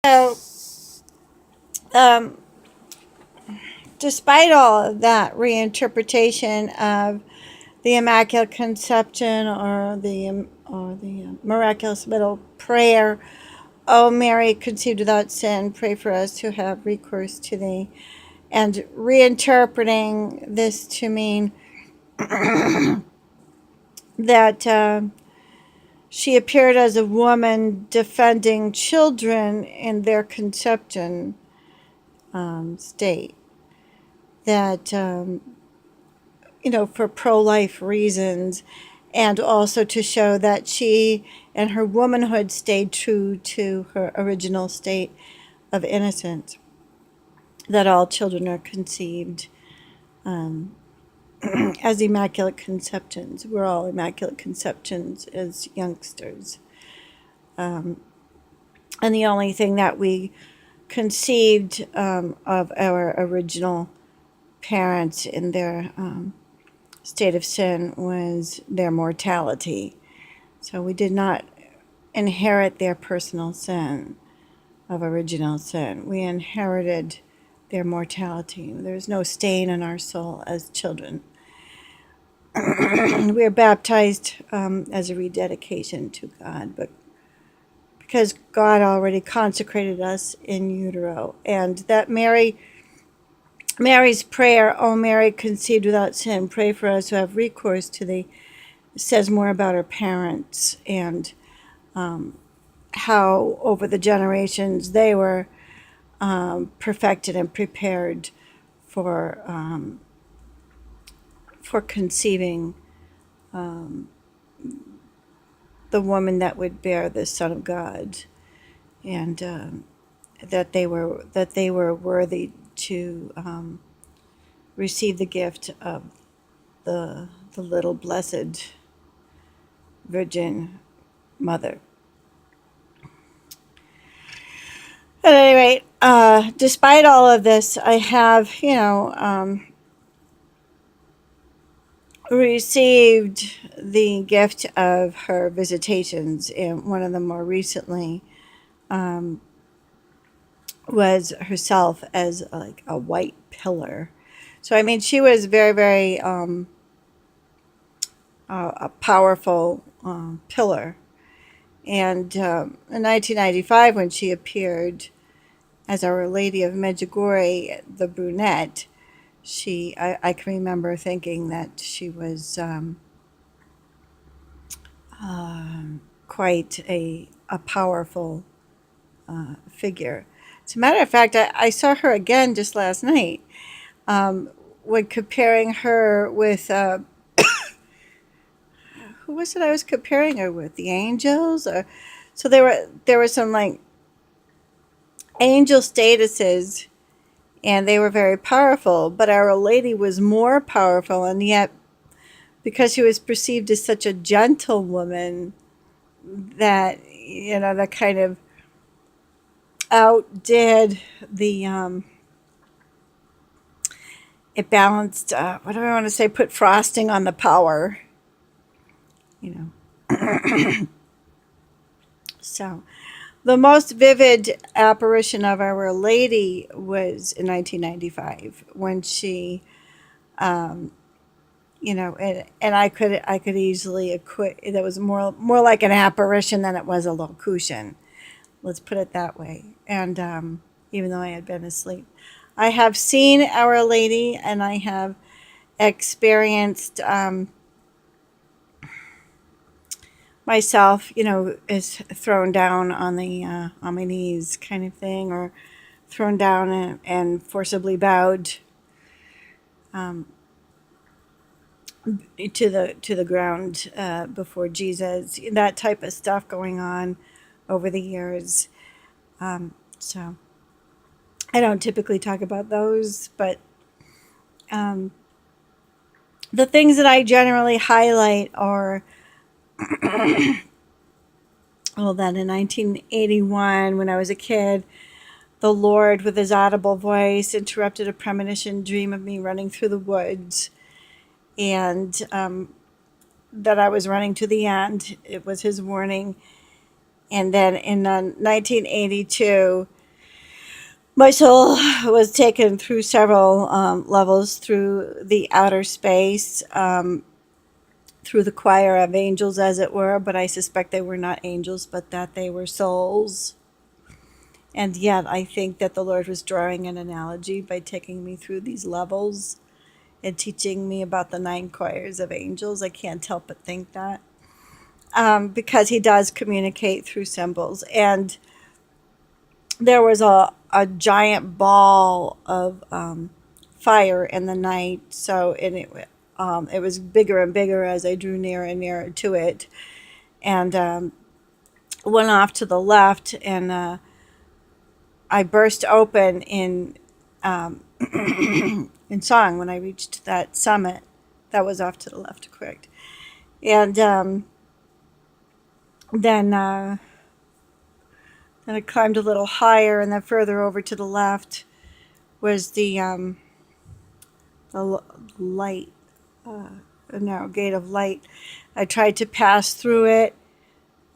So, um, despite all of that reinterpretation of the Immaculate Conception or the miraculous middle prayer, "O Mary, conceived without sin, pray for us who have recourse to thee," and reinterpreting this to mean that she appeared as a woman defending children in their conception state. That, for pro life reasons, and also to show that she and her womanhood stayed true to her original state of innocence, that all children are conceived um, as immaculate conceptions. We're all immaculate conceptions as youngsters. Um, and the only thing that we conceived of our original parents in their state of sin was their mortality. So we did not inherit their personal sin of original sin. We inherited their mortality. There's no stain in our soul as children. We are baptized as a rededication to God, but because God already consecrated us in utero, and that Mary's prayer, "O Mary, conceived without sin, pray for us who have recourse to thee," says more about her parents and how over the generations they were perfected and prepared for conceiving the woman that would bear the Son of God, and that they were worthy to receive the gift of the little blessed Virgin Mother. At any rate, despite all of this, I have, received the gift of her visitations, and one of them more recently was herself as like a white pillar. So I mean, she was very, very a powerful pillar. And in 1995, when she appeared as Our Lady of Medjugorje, the brunette, I can remember thinking that she was quite a powerful figure. As a matter of fact, I saw her again just last night when comparing her with, who was it I was comparing her with? The angels? So there were some like angel statuses, and they were very powerful, but Our Lady was more powerful, and yet because she was perceived as such a gentle woman, that that kind of outdid the it balanced, what do I want to say, put frosting on the power, you know. So the most vivid apparition of Our Lady was in 1995 when she and I could easily equate that was more like an apparition than it was a locution. Let's put it that way. And even though I had been asleep, I have seen Our Lady, and I have experienced myself, is thrown down on my knees, kind of thing, or thrown down and forcibly bowed to the ground before Jesus. That type of stuff going on over the years. So I don't typically talk about those, but the things that I generally highlight are, well, that in 1981, when I was a kid, the Lord, with his audible voice, interrupted a premonition dream of me running through the woods, and that I was running to the end. It was his warning. And then in 1982, My soul was taken through several levels through the outer space, through the choir of angels, as it were, but I suspect they were not angels, but that they were souls. And yet, I think that the Lord was drawing an analogy by taking me through these levels and teaching me about the nine choirs of angels. I can't help but think that. Because he does communicate through symbols. And there was a giant ball of fire in the night. So it was bigger and bigger as I drew nearer and nearer to it. And went off to the left, and I burst open um, in song when I reached that summit. That was off to the left, correct. And then then I climbed a little higher, and then further over to the left was the light, a narrow gate of light. I tried to pass through it.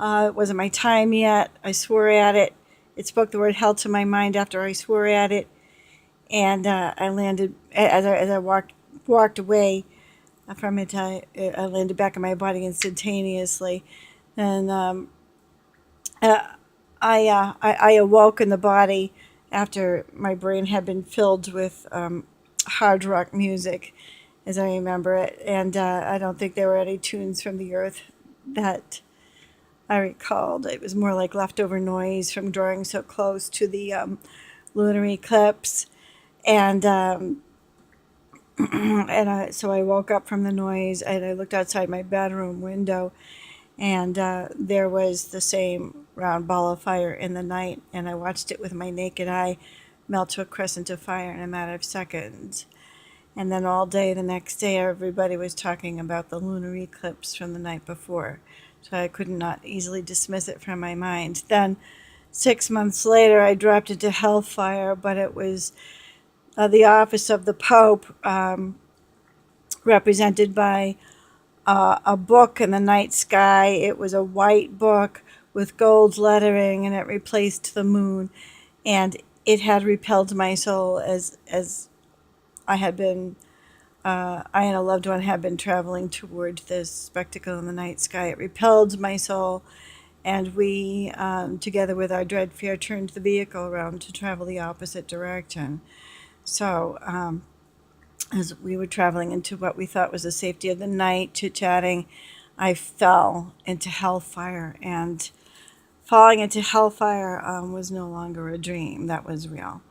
It wasn't my time yet. I swore at it. It spoke the word hell to my mind after I swore at it, and I landed as I walked away from it. I landed back in my body instantaneously, and uh, I awoke in the body after my brain had been filled with hard rock music, as I remember it. And I don't think there were any tunes from the earth that I recalled. It was more like leftover noise from drawing so close to the lunar eclipse. And so I woke up from the noise, and I looked outside my bedroom window, and there was the same round ball of fire in the night, and I watched it with my naked eye melt to a crescent of fire in a matter of seconds. And then all day the next day, everybody was talking about the lunar eclipse from the night before, so I could not easily dismiss it from my mind. Then 6 months later, I dropped into hellfire, but it was the office of the Pope, represented by a book in the night sky. It was a white book with gold lettering, and it replaced the moon. And it had repelled my soul as I had been. I and a loved one had been traveling toward this spectacle in the night sky. It repelled my soul, and we, together with our dread fear, turned the vehicle around to travel the opposite direction. So, as we were traveling into what we thought was the safety of the night, chit-chatting, I fell into hellfire. And falling into hellfire was no longer a dream. That was real.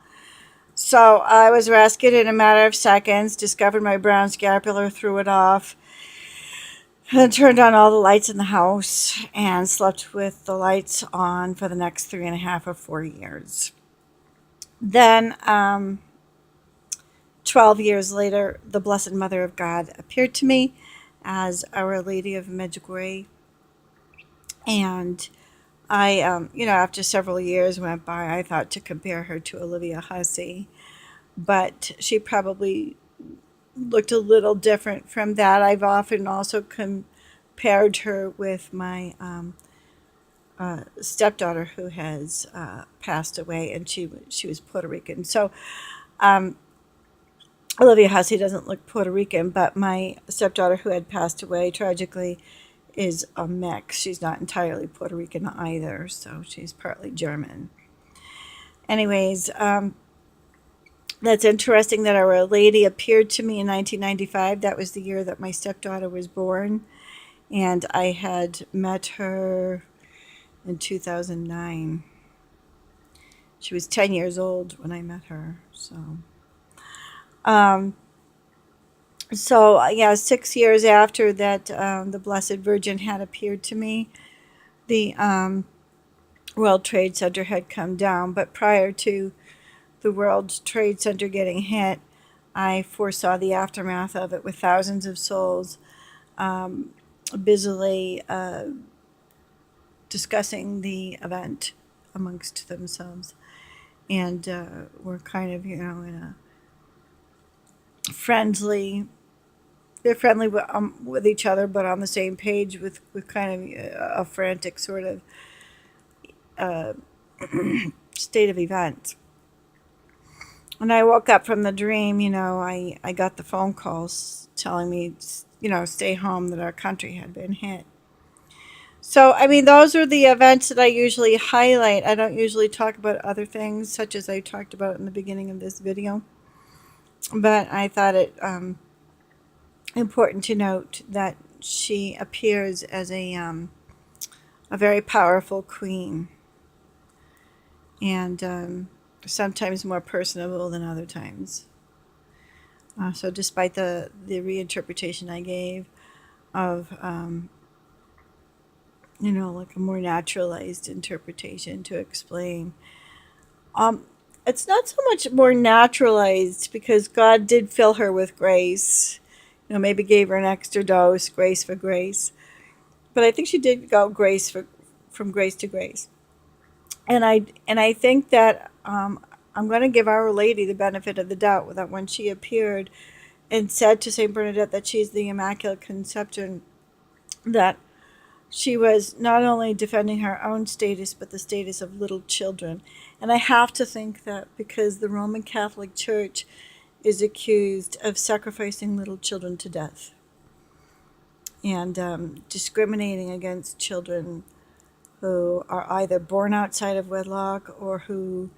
So I was rescued in a matter of seconds, discovered my brown scapular, threw it off, and turned on all the lights in the house, and slept with the lights on for the next 3.5 or 4 years. Then 12 years later, the Blessed Mother of God appeared to me as Our Lady of Medjugorje. And I, after several years went by, I thought to compare her to Alleuiah Hussey, but she probably looked a little different from that. I've often also compared her with my stepdaughter, who has passed away, and she was Puerto Rican. So Alleuiah Hussey doesn't look Puerto Rican, but my stepdaughter, who had passed away tragically, is a mix. She's not entirely Puerto Rican either, so she's partly German. Anyways, that's interesting that Our Lady appeared to me in 1995. That was the year that my stepdaughter was born, and I had met her in 2009. She was 10 years old when I met her, so... yeah, 6 years after that, the Blessed Virgin had appeared to me, the World Trade Center had come down. But prior to the World Trade Center getting hit, I foresaw the aftermath of it, with thousands of souls busily discussing the event amongst themselves. And we're kind of, in a friendly... They're friendly with each other, but on the same page with kind of a frantic sort of state of events. When I woke up from the dream, I got the phone calls telling me, stay home, that our country had been hit. So, I mean, those are the events that I usually highlight. I don't usually talk about other things, such as I talked about in the beginning of this video. But I thought it important to note that she appears as a very powerful queen, and sometimes more personable than other times. So despite the reinterpretation I gave of, like a more naturalized interpretation to explain, um, it's not so much more naturalized because God did fill her with grace. Maybe gave her an extra dose, grace for grace. But I think she did go from grace to grace. And I think that I'm going to give Our Lady the benefit of the doubt that when she appeared and said to Saint Bernadette that she's the Immaculate Conception, that she was not only defending her own status but the status of little children. And I have to think that because the Roman Catholic Church is accused of sacrificing little children to death and discriminating against children who are either born outside of wedlock or who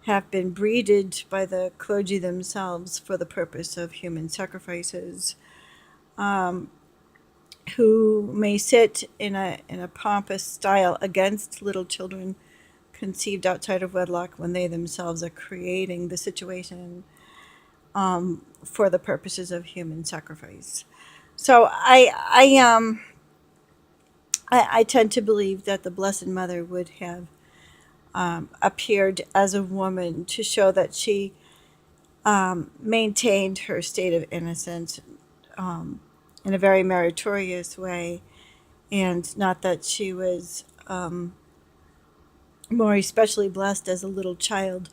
have been breeded by the clergy themselves for the purpose of human sacrifices, um, who may sit in a pompous style against little children conceived outside of wedlock when they themselves are creating the situation for the purposes of human sacrifice. So I tend to believe that the Blessed Mother would have appeared as a woman to show that she maintained her state of innocence um, in a very meritorious way, and not that she was more especially blessed as a little child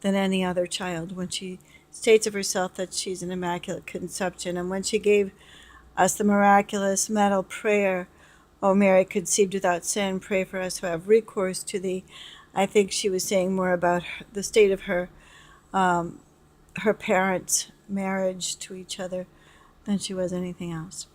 than any other child, when she states of herself that she's an Immaculate Conception. And when she gave us the miraculous medal prayer, O Mary, conceived without sin, pray for us who have recourse to thee, I think she was saying more about the state of her parents' marriage to each other than she was anything else.